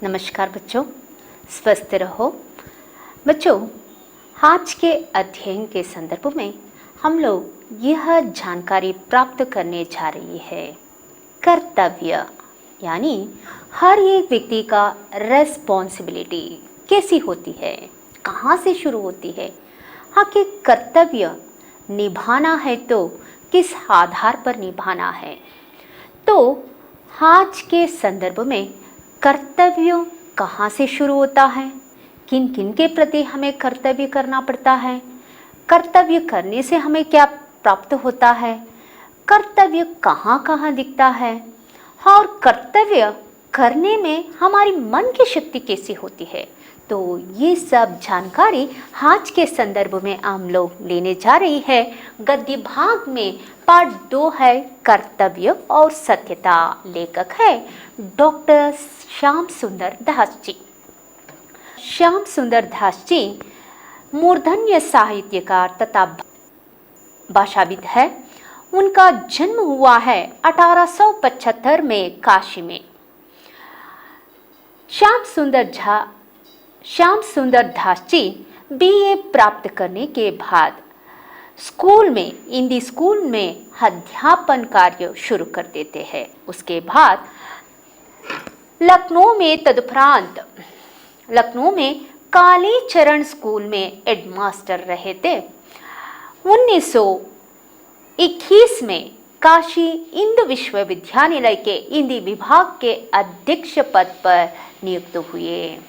नमस्कार बच्चों, स्वस्थ रहो। बच्चों, आज के अध्ययन के संदर्भ में हम लोग यह जानकारी प्राप्त करने जा रही है कर्तव्य, यानी हर एक व्यक्ति का रेस्पॉन्सिबिलिटी कैसी होती है, कहाँ से शुरू होती है। आखिर कर्तव्य निभाना है तो किस आधार पर निभाना है। तो आज के संदर्भ में कर्तव्य कहाँ से शुरू होता है, किन किन के प्रति हमें कर्तव्य करना पड़ता है, कर्तव्य करने से हमें क्या प्राप्त होता है, कर्तव्य कहाँ कहाँ दिखता है और कर्तव्य करने में हमारी मन की शक्ति कैसी होती है। तो ये सब जानकारी आज के संदर्भ में हम लोग लेने जा रही है। गद्य भाग में पार्ट 2 है कर्तव्य और सत्यता। लेखक है डॉक्टर श्याम सुंदर दास जी। श्याम सुंदर दास जी मूर्धन्य साहित्यकार तथा भाषाविद है। उनका जन्म हुआ है 1875 में काशी में। श्याम सुंदर दास जी बीए प्राप्त करने के बाद हिंदी स्कूल में अध्यापन कार्य शुरू कर देते हैं। उसके बाद लखनऊ में कालीचरण स्कूल में हेडमास्टर रहे थे। 1921 में काशी हिंदू विश्वविद्यालय के हिंदी विभाग के अध्यक्ष पद पर नियुक्त हुए।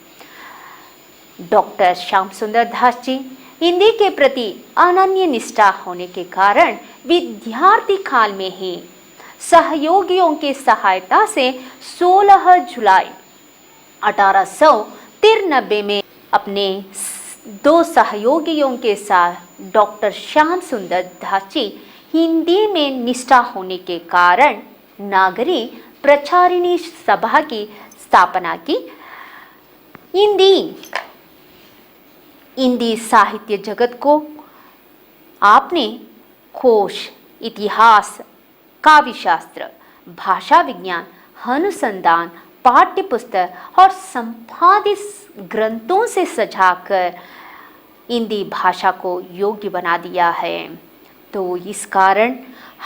डॉक्टर श्याम सुंदर दास जी हिंदी के प्रति अनन्य निष्ठा होने के कारण विद्यार्थी काल में ही सहयोगियों की सहायता से 16 जुलाई 1893 में अपने 2 सहयोगियों के साथ डॉक्टर श्याम सुंदर दास जी हिंदी में निष्ठा होने के कारण नागरी प्रचारिणी सभा की स्थापना की। हिंदी साहित्य जगत को आपने कोश, इतिहास, काव्यशास्त्र, भाषा विज्ञान, अनुसंधान, पाठ्य पुस्तक और संपादित ग्रंथों से सजाकर हिंदी भाषा को योग्य बना दिया है। तो इस कारण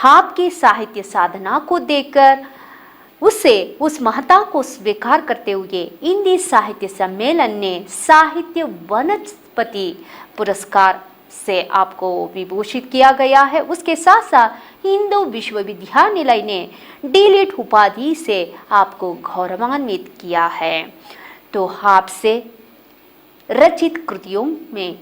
आपकी साहित्य साधना को देखकर उस महत्ता को स्वीकार करते हुए हिंदी साहित्य सम्मेलन ने साहित्य वनस्पति पुरस्कार से आपको विभूषित किया गया है। उसके साथ साथ हिंदू विश्वविद्यालय ने डीलिट उपाधि से आपको गौरवान्वित किया है। तो आपसे रचित कृतियों में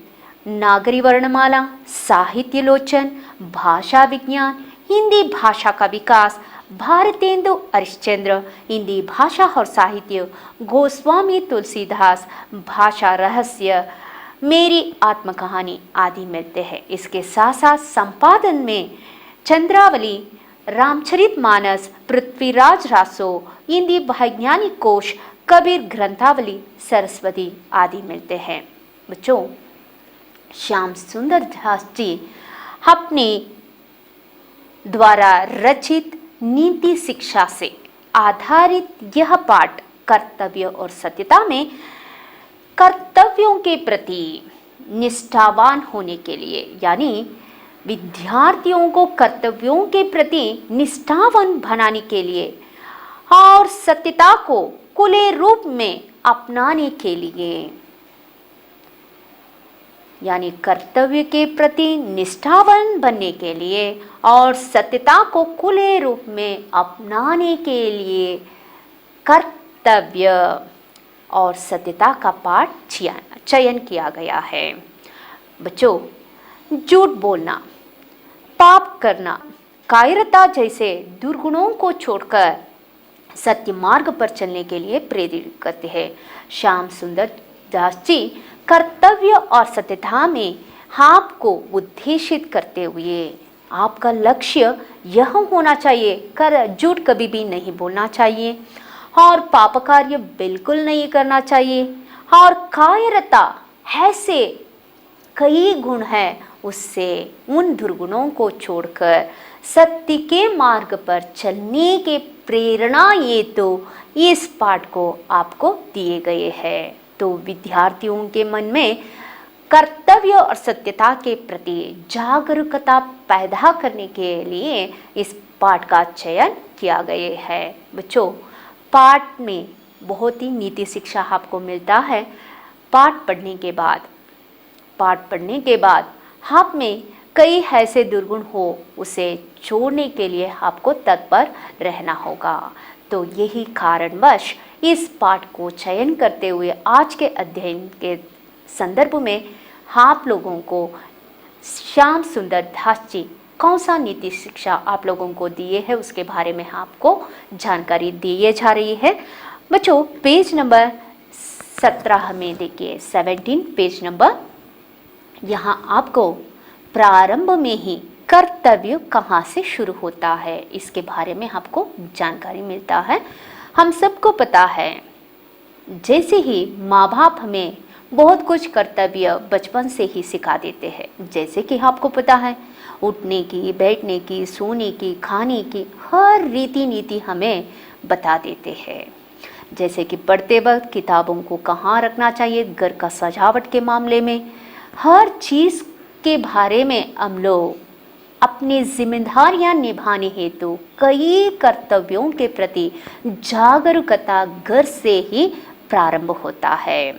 नागरी वर्णमाला, साहित्य लोचन, भाषा विज्ञान, हिंदी भाषा का विकास, भारतेंदु हरिश्चंद्र, हिंदी भाषा और साहित्य, गोस्वामी तुलसीदास, भाषा रहस्य, मेरी आत्मकहानी आदि मिलते हैं। इसके साथ साथ संपादन में चंद्रावली, रामचरितमानस, पृथ्वीराज रासो, हिंदी वैज्ञानिक कोश, कबीर ग्रंथावली, सरस्वती आदि मिलते हैं। बच्चों, श्याम सुंदर दास जी अपने द्वारा रचित नीति शिक्षा से आधारित यह पाठ कर्तव्य और सत्यता में कर्तव्यों के प्रति निष्ठावान होने के लिए, यानी विद्यार्थियों को कर्तव्यों के प्रति निष्ठावान बनाने के लिए और सत्यता को खुले रूप में अपनाने के लिए, यानी कर्तव्य के प्रति निष्ठावान बनने के लिए और सत्यता को खुले रूप में अपनाने के लिए कर्तव्य और सत्यता का पाठ चयन किया गया है। बच्चों, झूठ बोलना, पाप करना, कायरता जैसे दुर्गुणों को छोड़कर सत्य मार्ग पर चलने के लिए प्रेरित करते हैं। श्याम सुंदर दास जी कर्तव्य और सत्यता में आपको उद्देशित करते हुए आपका लक्ष्य यह होना चाहिए कर झूठ कभी भी नहीं बोलना चाहिए और पाप कार्य बिल्कुल नहीं करना चाहिए और कायरता ऐसे कई गुण हैं, उससे उन दुर्गुणों को छोड़कर सत्य के मार्ग पर चलने के प्रेरणा ये तो इस पाठ को आपको दिए गए हैं। तो विद्यार्थियों के मन में कर्तव्य और सत्यता के प्रति जागरूकता पैदा करने के लिए इस पाठ का चयन किया गया है। बच्चों, पाठ में बहुत ही नीति शिक्षा आपको मिलता है। पाठ पढ़ने के बाद आप में कई ऐसे दुर्गुण हो, उसे छोड़ने के लिए आपको तत्पर रहना होगा। तो यही कारणवश इस पाठ को चयन करते हुए आज के अध्ययन के संदर्भ में आप लोगों को श्याम सुंदर दास जी कौन सा नीति शिक्षा आप लोगों को दिए है, उसके बारे में आपको जानकारी दिए जा रही है। बच्चों, पेज नंबर 17 में देखिए, 17 पेज नंबर। यहाँ आपको प्रारंभ में ही कर्तव्य कहाँ से शुरू होता है, इसके बारे में आपको जानकारी मिलता है। हम सबको पता है, जैसे ही माँ बाप हमें बहुत कुछ कर्तव्य बचपन से ही सिखा देते हैं। जैसे कि आपको पता है, उठने की, बैठने की, सोने की, खाने की हर रीति नीति हमें बता देते हैं। जैसे कि पढ़ते वक्त किताबों को कहाँ रखना चाहिए, घर का सजावट के मामले में हर चीज़ के बारे में हम लोग अपनी जिम्मेदारियां निभाने हेतु कई कर्तव्यों के प्रति जागरूकता घर से ही प्रारंभ होता है।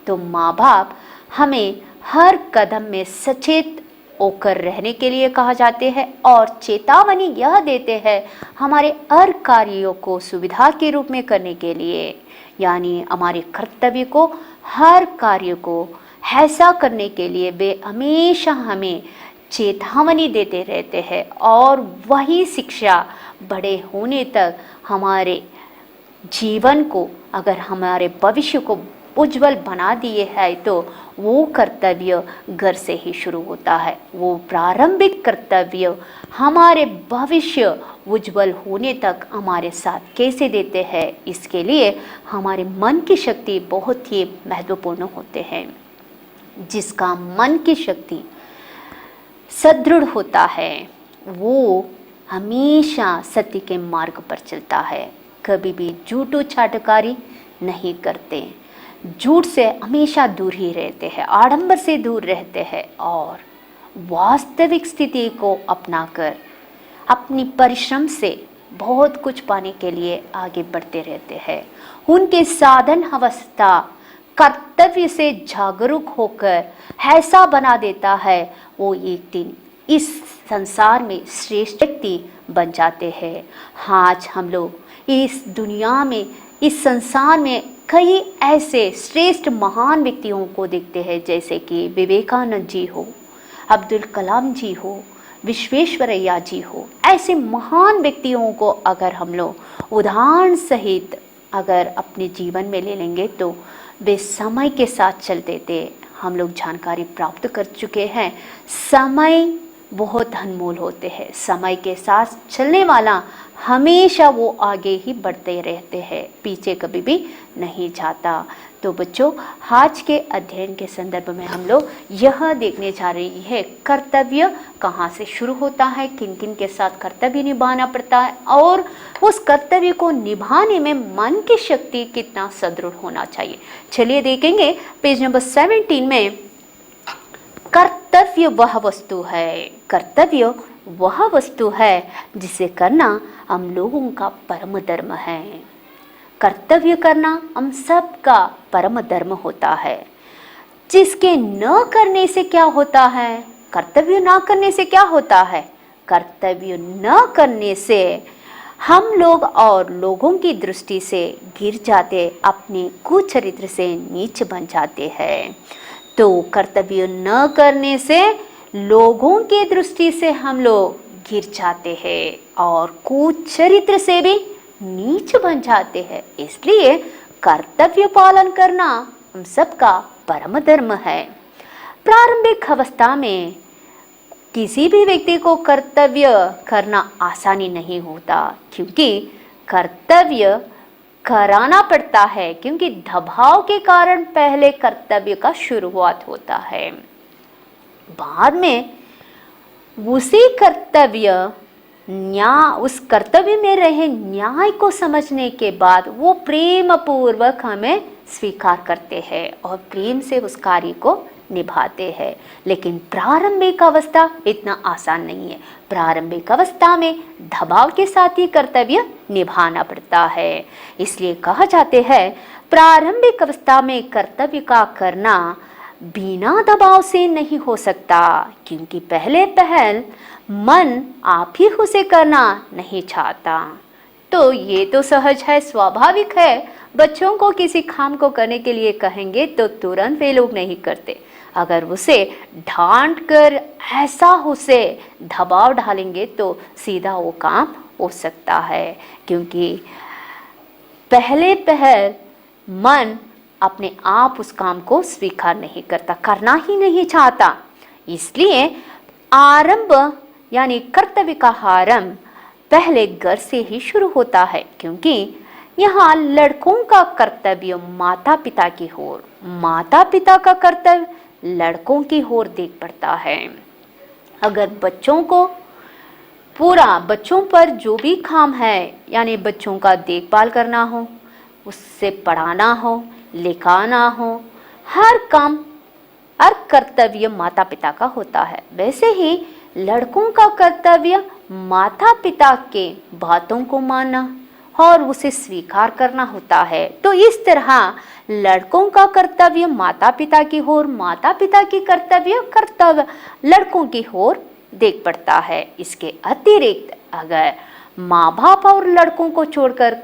तो माँ बाप हमें हर कदम में सचेत होकर रहने के लिए कहा जाते हैं और चेतावनी यह देते हैं हमारे हर कार्यों को सुविधा के रूप में करने के लिए, यानी हमारे कर्तव्य को, हर कार्य को ऐसा करने के लिए वे हमेशा हमें चेतावनी देते रहते हैं। और वही शिक्षा बड़े होने तक हमारे जीवन को, अगर हमारे भविष्य को उज्जवल बना दिए है, तो वो कर्तव्य घर से ही शुरू होता है। वो प्रारंभिक कर्तव्य हमारे भविष्य उज्जवल होने तक हमारे साथ कैसे देते हैं, इसके लिए हमारे मन की शक्ति बहुत ही महत्वपूर्ण होते हैं। जिसका मन की शक्ति सदृढ़ होता है, वो हमेशा सत्य के मार्ग पर चलता है, कभी भी झूठो छाटकारी नहीं करते, झूठ से हमेशा दूर ही रहते हैं, आडंबर से दूर रहते हैं और वास्तविक स्थिति को अपनाकर अपनी परिश्रम से बहुत कुछ पाने के लिए आगे बढ़ते रहते हैं। उनके साधन अवस्था कर्तव्य से जागरूक होकर ऐसा बना देता है, वो एक दिन इस संसार में श्रेष्ठ व्यक्ति बन जाते हैं। आज हम लोग इस दुनिया में, इस संसार में कई ऐसे श्रेष्ठ महान व्यक्तियों को देखते हैं, जैसे कि विवेकानंद जी हो, अब्दुल कलाम जी हो, विश्वेश्वरैया जी हो। ऐसे महान व्यक्तियों को अगर हम लोग उदाहरण सहित अगर अपने जीवन में ले लेंगे, तो वे समय के साथ चलते थे। हम लोग जानकारी प्राप्त कर चुके हैं, समय बहुत अनमोल होते हैं। समय के साथ चलने वाला हमेशा वो आगे ही बढ़ते रहते हैं, पीछे कभी भी नहीं जाता। तो बच्चों, आज के अध्ययन के संदर्भ में हम लोग यह देखने जा रही है कर्तव्य कहाँ से शुरू होता है, किन किन के साथ कर्तव्य निभाना पड़ता है और उस कर्तव्य को निभाने में मन की शक्ति कितना सदृढ़ होना चाहिए। चलिए देखेंगे पेज नंबर 17 में, कर्तव्य वह वस्तु है, कर्तव्य वह वस्तु है जिसे करना हम लोगों का परम धर्म है। कर्तव्य करना हम सबका परम धर्म होता है। जिसके न करने से क्या होता है, कर्तव्य न करने से क्या होता है, कर्तव्य न करने से हम लोग और लोगों की दृष्टि से गिर जाते, अपने कुचरित्र से नीच बन जाते हैं। तो कर्तव्य न करने से लोगों की दृष्टि से हम लोग गिर जाते हैं और कुचरित्र से भी नीच बन जाते हैं। इसलिए कर्तव्य पालन करना हम सबका परम धर्म है। प्रारंभिक अवस्था में किसी भी व्यक्ति को कर्तव्य करना आसानी नहीं होता, क्योंकि कर्तव्य कराना पड़ता है, क्योंकि दबाव के कारण पहले कर्तव्य का शुरुआत होता है। बाद में उसी कर्तव्य उस कर्तव्य में रहे न्याय को समझने के बाद वो प्रेम पूर्वक हमें स्वीकार करते हैं और प्रेम से उस कार्य को निभाते हैं। लेकिन प्रारंभिक अवस्था इतना आसान नहीं है। प्रारंभिक अवस्था में दबाव के साथ ही कर्तव्य निभाना पड़ता है। इसलिए कहा जाते हैं प्रारंभिक अवस्था में कर्तव्य का करना बिना दबाव से नहीं हो सकता, क्योंकि पहले पहल मन आप ही उसे करना नहीं चाहता। तो ये तो सहज है, स्वाभाविक है। बच्चों को किसी काम को करने के लिए कहेंगे तो तुरंत वे लोग नहीं करते। अगर उसे डांट कर ऐसा उसे दबाव डालेंगे तो सीधा वो काम हो सकता है, क्योंकि पहले पहल मन अपने आप उस काम को स्वीकार नहीं करता, करना ही नहीं चाहता। इसलिए आरंभ यानी कर्तव्य का आरंभ पहले घर से ही शुरू होता है, क्योंकि यहाँ लड़कों का कर्तव्य माता पिता की ओर, माता पिता का कर्तव्य लड़कों की ओर देख पड़ता है। अगर बच्चों को पूरा बच्चों पर जो भी काम है, यानी बच्चों का देखभाल करना हो, उससे पढ़ाना हो, लिखाना हो, हर काम हर कर्तव्य माता पिता का होता है। वैसे ही लड़कों का कर्तव्य माता पिता के बातों को मानना और उसे स्वीकार करना होता है। तो इस तरह लड़कों का कर्तव्य माता पिता की ओर, माता पिता की कर्तव्य लड़कों की ओर देख पड़ता है। इसके अतिरिक्त अगर माँ बाप और लड़कों को छोड़कर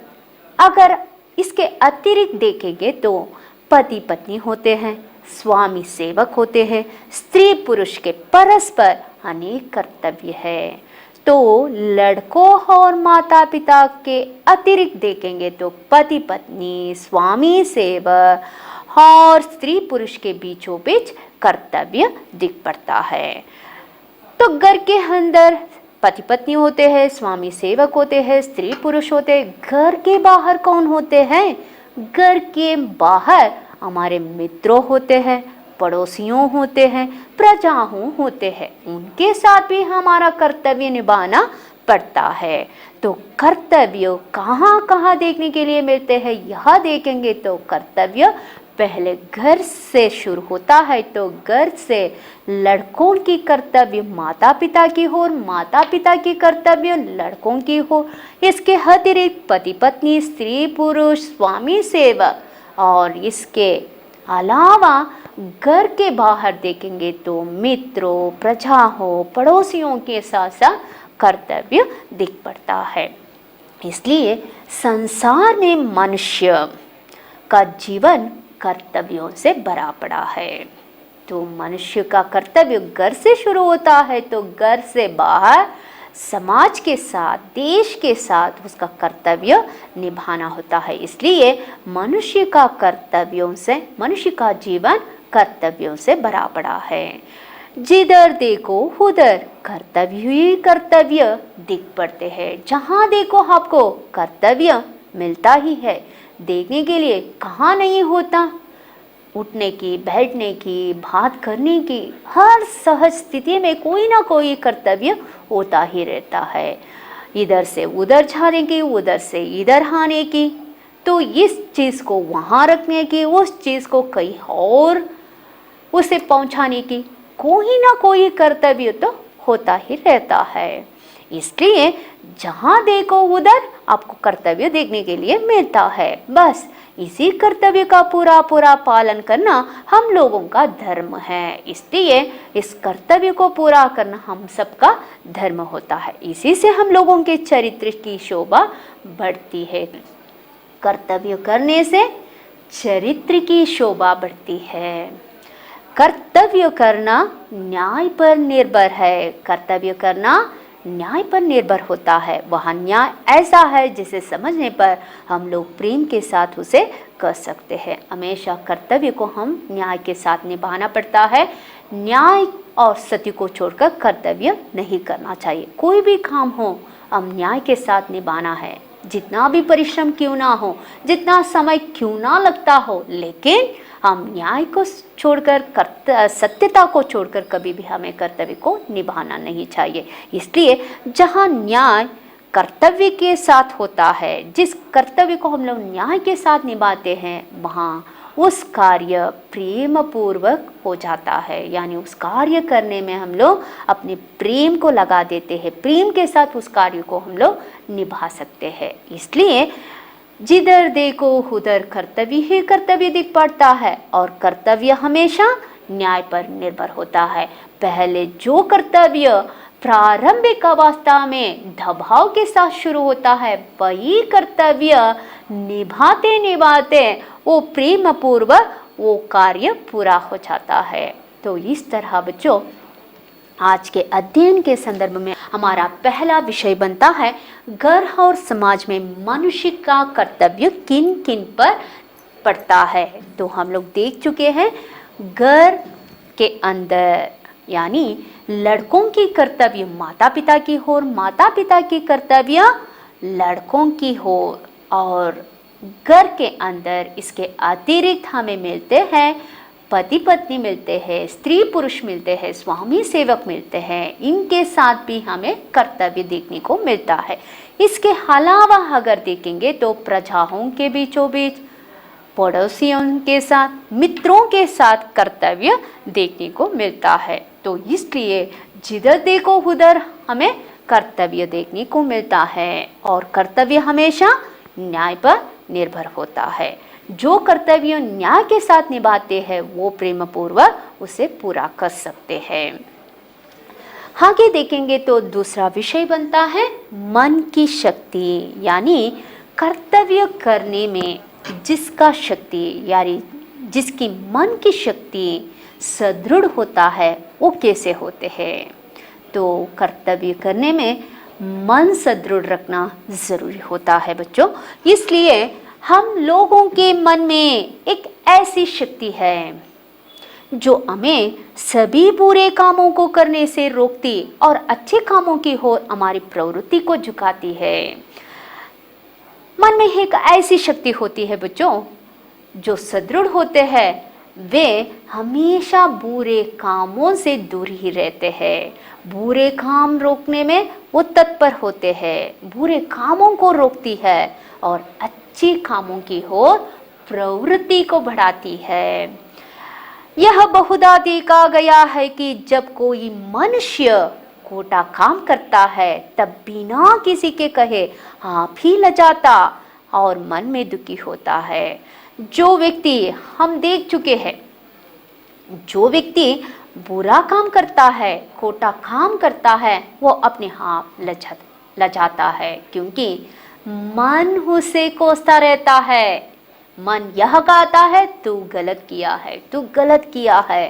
अगर इसके अतिरिक्त देखेंगे तो पति पत्नी होते हैं, स्वामी सेवक होते हैं, स्त्री पुरुष के परस्पर अनेक कर्तव्य है। तो लड़कों और माता पिता के अतिरिक्त देखेंगे तो पति पत्नी, स्वामी सेवक और स्त्री पुरुष के बीचों बीच कर्तव्य दिख पड़ता है। तो घर के अंदर पति पत्नी होते हैं, स्वामी सेवक होते हैं, स्त्री पुरुष होते हैं। घर के बाहर कौन होते हैं? घर के बाहर हमारे मित्रों होते हैं, पड़ोसियों होते हैं, प्रजाओं होते हैं। उनके साथ भी हमारा कर्तव्य निभाना पड़ता है। तो कर्तव्य कहाँ कहाँ देखने के लिए मिलते हैं, यह देखेंगे तो कर्तव्य पहले घर से शुरू होता है। तो घर से लड़कों की कर्तव्य माता पिता की ओर, माता पिता की कर्तव्य लड़कों की ओर। इसके अतिरिक्त पति पत्नी, स्त्री पुरुष, स्वामी सेवक, और इसके अलावा घर के बाहर देखेंगे तो मित्रों, प्रजाओं, पड़ोसियों के साथ साथ कर्तव्य दिख पड़ता है। इसलिए संसार में मनुष्य का जीवन कर्तव्यों से भरा पड़ा है। तो मनुष्य का कर्तव्य घर से शुरू होता है, तो घर से बाहर समाज के साथ, देश के साथ उसका कर्तव्य निभाना होता है। इसलिए मनुष्य का कर्तव्यों से, मनुष्य का जीवन कर्तव्यों से भरा पड़ा है। जिधर देखो उधर कर्तव्य ही कर्तव्य दिख पड़ते हैं। जहाँ देखो आपको कर्तव्य मिलता ही है। देखने के लिए कहाँ नहीं होता। उठने की, बैठने की, बात करने की, हर सहज स्थिति में कोई ना कोई कर्तव्य होता ही रहता है। इधर से उधर जाने की, उधर से इधर आने की, तो इस चीज़ को वहाँ रखने की, उस चीज़ को कहीं और उसे पहुँचाने की, कोई ना कोई कर्तव्य तो होता ही रहता है। इसलिए जहाँ देखो उधर आपको कर्तव्य देखने के लिए मिलता है। बस इसी कर्तव्य का पूरा पूरा पालन करना हम लोगों का धर्म है। इसलिए इस कर्तव्य को पूरा करना हम सबका धर्म होता है। इसी से हम लोगों के चरित्र की शोभा बढ़ती है। कर्तव्य करने से चरित्र की शोभा बढ़ती है। कर्तव्य करना न्याय पर निर्भर है। कर्तव्य करना न्याय पर निर्भर होता है। वह न्याय ऐसा है जिसे समझने पर हम लोग प्रेम के साथ उसे कर सकते हैं। हमेशा कर्तव्य को हम न्याय के साथ निभाना पड़ता है। न्याय और सत्य को छोड़कर कर्तव्य नहीं करना चाहिए। कोई भी काम हो हम न्याय के साथ निभाना है। जितना भी परिश्रम क्यों ना हो, जितना समय क्यों ना लगता हो, लेकिन हम न्याय को छोड़कर सत्यता को छोड़कर कभी भी हमें कर्तव्य को निभाना नहीं चाहिए। इसलिए जहाँ न्याय कर्तव्य के साथ होता है, जिस कर्तव्य को हम लोग न्याय के साथ निभाते हैं, वहाँ उस कार्य प्रेम पूर्वक हो जाता है। यानी उस कार्य करने में हम लोग अपने प्रेम को लगा देते हैं, प्रेम के साथ उस कार्य को हम लोग निभा सकते हैं। इसलिए जिधर देखो उधर कर्तव्य ही कर्तव्य दिख पड़ता है, और कर्तव्य हमेशा न्याय पर निर्भर होता है। पहले जो कर्तव्य प्रारंभिक अवस्था में दबाव के साथ शुरू होता है, वही कर्तव्य निभाते निभाते वो प्रेम पूर्वक वो कार्य पूरा हो जाता है। तो इस तरह बच्चों, आज के अध्ययन के संदर्भ में हमारा पहला विषय बनता है घर और समाज में मनुष्य का कर्तव्य किन किन पर पड़ता है। तो हम लोग देख चुके हैं घर के अंदर यानी लड़कों की कर्तव्य माता पिता की हो, माता पिता की कर्तव्य लड़कों की हो, और घर के अंदर इसके अतिरिक्त हमें मिलते हैं पति पत्नी मिलते हैं, स्त्री पुरुष मिलते हैं, स्वामी सेवक मिलते हैं। इनके साथ भी हमें कर्तव्य देखने को मिलता है। इसके अलावा अगर देखेंगे तो प्रजाओं के बीचों बीच, पड़ोसियों के साथ, मित्रों के साथ कर्तव्य देखने को मिलता है। तो इसलिए जिधर देखो उधर हमें कर्तव्य देखने को मिलता है, और कर्तव्य हमेशा न्याय पर निर्भर होता है। जो कर्तव्य न्याय के साथ निभाते हैं वो प्रेम पूर्वक उसे पूरा कर सकते हैं। आगे देखेंगे तो दूसरा विषय बनता है मन की शक्ति, यानी कर्तव्य करने में जिसका शक्ति यानी जिसकी मन की शक्ति सुदृढ़ होता है वो कैसे होते हैं। तो कर्तव्य करने में मन सुदृढ़ रखना जरूरी होता है बच्चों। इसलिए हम लोगों के मन में एक ऐसी शक्ति है जो हमें सभी बुरे कामों को करने से रोकती और अच्छे कामों की ओर हमारी प्रवृत्ति को झुकाती है। मन में एक ऐसी शक्ति होती है बच्चों, जो सुदृढ़ होते हैं वे हमेशा बुरे कामों से दूर ही रहते हैं। बुरे काम रोकने में वो तत्पर होते हैं, बुरे कामों को रोकती है और अच्छे कामों की ओर प्रवृत्ति को बढ़ाती है। यह बहुधा देखा गया है कि जब कोई मनुष्य खोटा काम करता है तब बिना किसी के कहे आप ही लजाता और मन में दुखी होता है। जो व्यक्ति हम देख चुके हैं, जो व्यक्ति बुरा काम करता है, खोटा काम करता है, वो अपने आप लजाता है, क्योंकि मन उसे कोसता रहता है। मन यह कहता है तू गलत किया है, तू गलत किया है,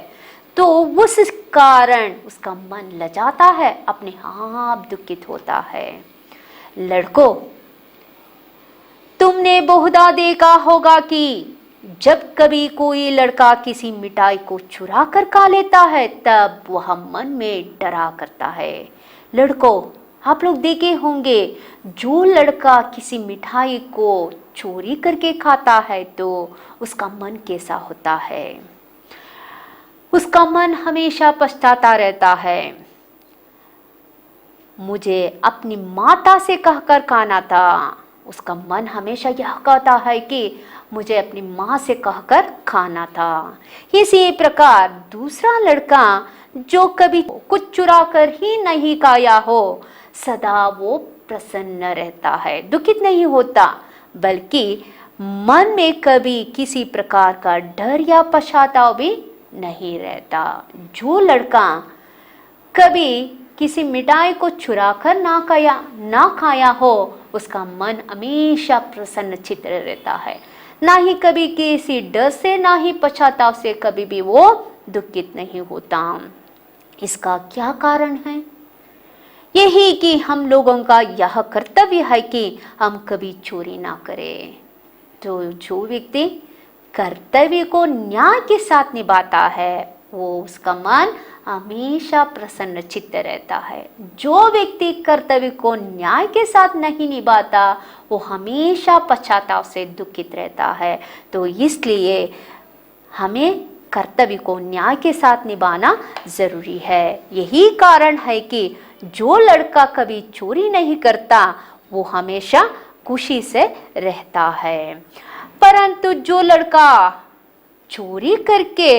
तो उस कारण उसका मन लजाता है, अपने आप दुखित होता है। लड़कों, तुमने बहुधा देखा होगा कि जब कभी कोई लड़का किसी मिठाई को चुरा कर खा लेता है तब वह मन में डरा करता है। लड़कों, आप लोग देखे होंगे जो लड़का किसी मिठाई को चोरी करके खाता है तो उसका मन कैसा होता है। उसका मन हमेशा पछताता रहता है, मुझे अपनी माता से कहकर खाना था। उसका मन हमेशा यह कहता है कि मुझे अपनी माँ से कहकर खाना था। इसी प्रकार दूसरा लड़का जो कभी कुछ चुरा कर ही नहीं खाया हो, सदा वो प्रसन्न रहता है, दुखित नहीं होता, बल्कि मन में कभी किसी प्रकार का डर या पश्चाताप भी नहीं रहता। जो लड़का कभी किसी मिठाई को चुरा कर ना खाया हो, उसका मन हमेशा प्रसन्न चित्त रहता है, ना ही कभी किसी डर से ना ही पश्चाताप से कभी भी वो दुखित नहीं होता। इसका क्या कारण है? यही कि हम लोगों का यह कर्तव्य है कि हम कभी चोरी ना करें। तो जो व्यक्ति कर्तव्य को न्याय के साथ निभाता है वो उसका मन हमेशा प्रसन्न चित्त रहता है। जो व्यक्ति कर्तव्य को न्याय के साथ नहीं निभाता वो हमेशा पश्चाताप से दुखित रहता है। तो इसलिए हमें कर्तव्य को न्याय के साथ निभाना जरूरी है। यही कारण है कि जो लड़का कभी चोरी नहीं करता वो हमेशा खुशी से रहता है, परंतु जो लड़का चोरी करके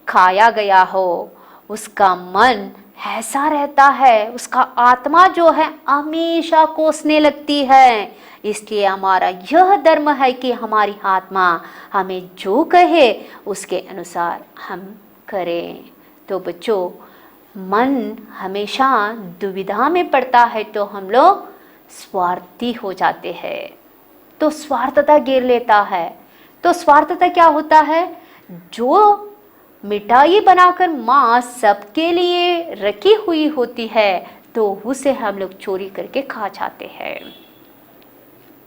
खाया गया हो उसका मन ऐसा रहता है, उसका आत्मा जो है हमेशा कोसने लगती है। इसलिए हमारा यह धर्म है कि हमारी आत्मा हमें जो कहे उसके अनुसार हम करें। तो बच्चों, मन हमेशा दुविधा में पड़ता है तो हम लोग स्वार्थी हो जाते हैं, तो स्वार्थता घेर लेता है। तो स्वार्थता क्या होता है? जो मिठाई बनाकर माँ सबके लिए रखी हुई होती है तो उसे हम लोग चोरी करके खा जाते हैं,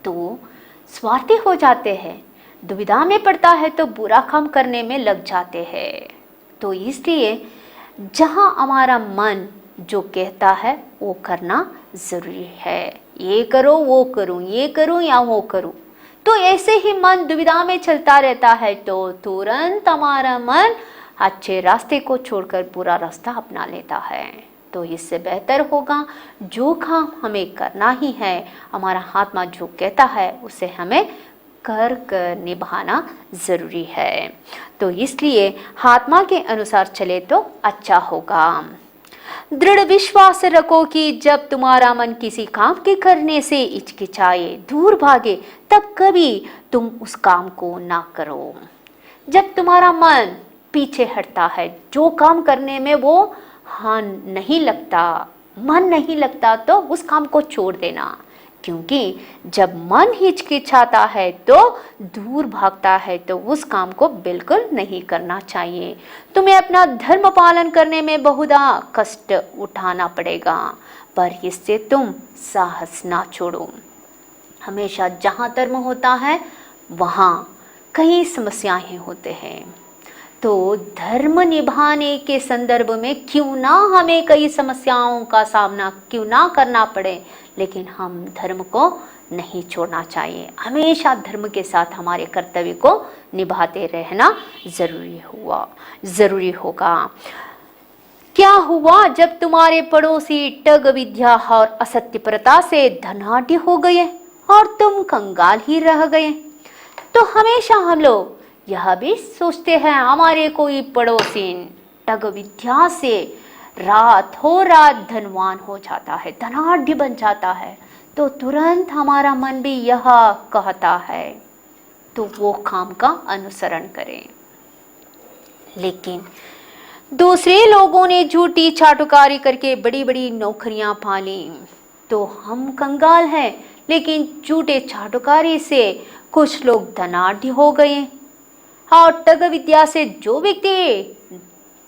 तो स्वार्थी हो जाते हैं। दुविधा में पड़ता है तो बुरा काम करने में लग जाते हैं। तो इसलिए जहाँ हमारा मन जो कहता है वो करना ज़रूरी है। ये करो वो करूँ, ये करूँ या वो करूँ, तो ऐसे ही मन दुविधा में चलता रहता है तो तुरंत हमारा मन अच्छे रास्ते को छोड़कर बुरा रास्ता अपना लेता है। तो इससे बेहतर होगा जो काम हमें करना ही है, हमारा आत्मा जो कहता है उसे हमें कर निभाना ज़रूरी है। तो इसलिए आत्मा के अनुसार चले तो अच्छा होगा। दृढ़ विश्वास रखो कि जब तुम्हारा मन किसी काम के करने से हिचकिचाए, दूर भागे, तब कभी तुम उस काम को ना करो। जब तुम्हारा मन पीछे हटता है, जो काम करने में वो नहीं लगता, मन नहीं लगता, तो उस काम को छोड़ देना। क्योंकि जब मन हिचकिचाता है तो दूर भागता है तो उस काम को बिल्कुल नहीं करना चाहिए। तुम्हें अपना धर्म पालन करने में बहुधा कष्ट उठाना पड़ेगा, पर इससे तुम साहस ना छोड़ो। हमेशा जहाँ धर्म होता है वहाँ कई समस्याएं होते हैं, तो धर्म निभाने के संदर्भ में क्यों ना हमें कई समस्याओं का सामना क्यों ना करना पड़े, लेकिन हम धर्म को नहीं छोड़ना चाहिए। हमेशा धर्म के साथ हमारे कर्तव्य को निभाते रहना ज़रूरी होगा। क्या हुआ जब तुम्हारे पड़ोसी ठग विद्या और असत्य प्रथा से धनाढ्य हो गए और तुम कंगाल ही रह गए? तो हमेशा हम लोग यह भी सोचते हैं हमारे कोई पड़ोसी ठग विद्या से रातों रात धनवान हो जाता है, धनाढ्य बन जाता है, तो तुरंत हमारा मन भी यह कहता है तो वो काम का अनुसरण करें। लेकिन दूसरे लोगों ने झूठी चाटुकारी करके बड़ी बड़ी नौकरियां पाली, तो हम कंगाल हैं, लेकिन झूठे चाटुकारी से कुछ लोग धनाढ्य हो गए और ठग विद्या से जो व्यक्ति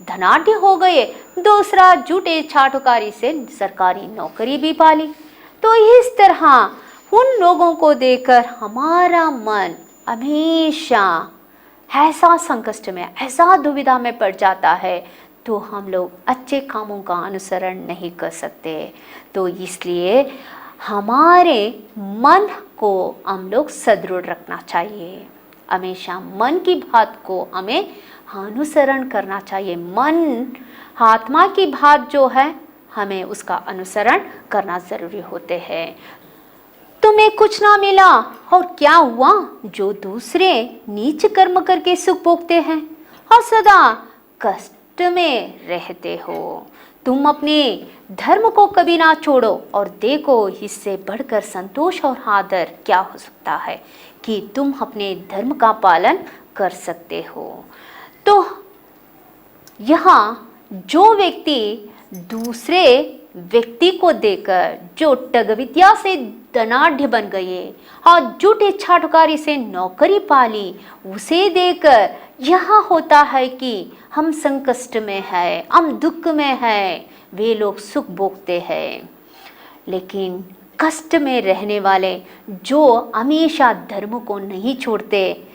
धनाढ्य हो गए, दूसरा झूठे चाटुकारी से सरकारी नौकरी भी पाली। तो इस तरह उन लोगों को देखकर हमारा मन हमेशा ऐसा संकट में, ऐसा दुविधा में पड़ जाता है, तो हम लोग अच्छे कामों का अनुसरण नहीं कर सकते। तो इसलिए हमारे मन को हम लोग सदृढ़ रखना चाहिए। हमेशा मन की बात को हमें अनुसरण करना चाहिए। मन आत्मा की बात जो है हमें उसका अनुसरण करना जरूरी होते हैं। तुम्हें कुछ ना मिला और क्या हुआ? जो दूसरे नीच कर्म करके सुख भोगते हैं और सदा कष्ट में रहते हो। तुम अपने धर्म को कभी ना छोड़ो और देखो इससे बढ़कर संतोष और आदर क्या हो सकता है कि तुम अपने धर्म का पालन कर सकते हो। तो यहाँ जो व्यक्ति दूसरे व्यक्ति को देकर जो ठग विद्या से धनाढ्य बन गए और झूठे चाटुकारी से नौकरी पाली, उसे देखकर यह होता है कि हम संकष्ट में हैं, हम दुख में हैं, वे लोग सुख भोगते हैं। लेकिन कष्ट में रहने वाले जो हमेशा धर्म को नहीं छोड़ते,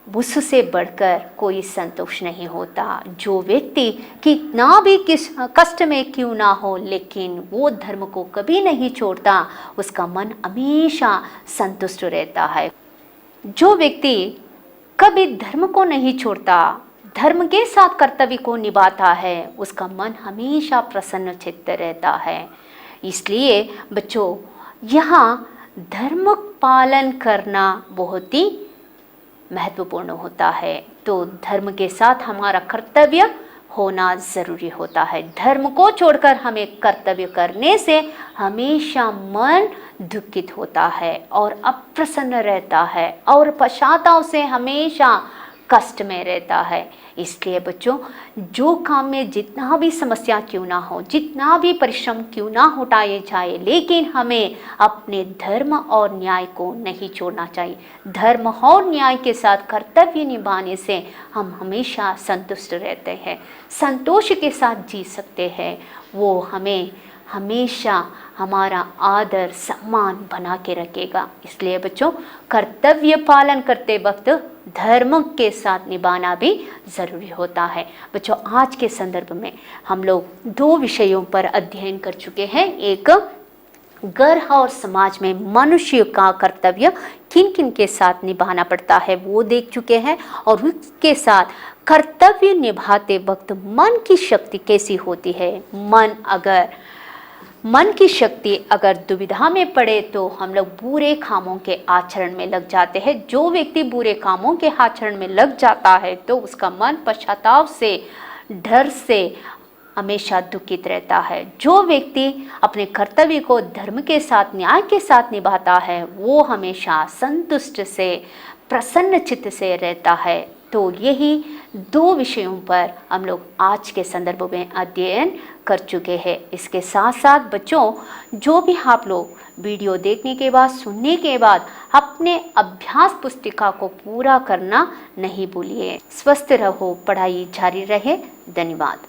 उससे बढ़कर कोई संतोष नहीं होता। जो व्यक्ति कितना भी किस कष्ट में क्यों ना हो, लेकिन वो धर्म को कभी नहीं छोड़ता, उसका मन हमेशा संतुष्ट रहता है। जो व्यक्ति कभी धर्म को नहीं छोड़ता, धर्म के साथ कर्तव्य को निभाता है, उसका मन हमेशा प्रसन्न चित्त रहता है। इसलिए बच्चों, यहाँ धर्म पालन करना बहुत ही महत्वपूर्ण होता है। तो धर्म के साथ हमारा कर्तव्य होना ज़रूरी होता है। धर्म को छोड़कर हमें कर्तव्य करने से हमेशा मन दुखित होता है और अप्रसन्न रहता है और पश्चाताप से हमेशा कष्ट में रहता है। इसलिए बच्चों, जो काम में जितना भी समस्या क्यों ना हो, जितना भी परिश्रम क्यों ना उठाए जाए, लेकिन हमें अपने धर्म और न्याय को नहीं छोड़ना चाहिए। धर्म और न्याय के साथ कर्तव्य निभाने से हम हमेशा संतुष्ट रहते हैं, संतोष के साथ जी सकते हैं। वो हमें हमेशा हमारा आदर सम्मान बना के रखेगा। इसलिए बच्चों, कर्तव्य पालन करते वक्त धर्म के साथ निभाना भी ज़रूरी होता है। बच्चों, आज के संदर्भ में हम लोग 2 विषयों पर अध्ययन कर चुके हैं। एक, घर और समाज में मनुष्य का कर्तव्य किन किन के साथ निभाना पड़ता है वो देख चुके हैं, और उसके साथ कर्तव्य निभाते वक्त मन की शक्ति कैसी होती है। मन की शक्ति अगर दुविधा में पड़े तो हम लोग बुरे कामों के आचरण में लग जाते हैं। जो व्यक्ति बुरे कामों के आचरण में लग जाता है तो उसका मन पश्चाताप से, डर से हमेशा दुखित रहता है। जो व्यक्ति अपने कर्तव्य को धर्म के साथ, न्याय के साथ निभाता है, वो हमेशा संतुष्ट से, प्रसन्न चित्त से रहता है। तो यही 2 विषयों पर हम लोग आज के संदर्भ में अध्ययन कर चुके हैं। इसके साथ साथ बच्चों, जो भी आप लोग वीडियो देखने के बाद, सुनने के बाद अपने अभ्यास पुस्तिका को पूरा करना नहीं भूलिए। स्वस्थ रहो, पढ़ाई जारी रहे। धन्यवाद।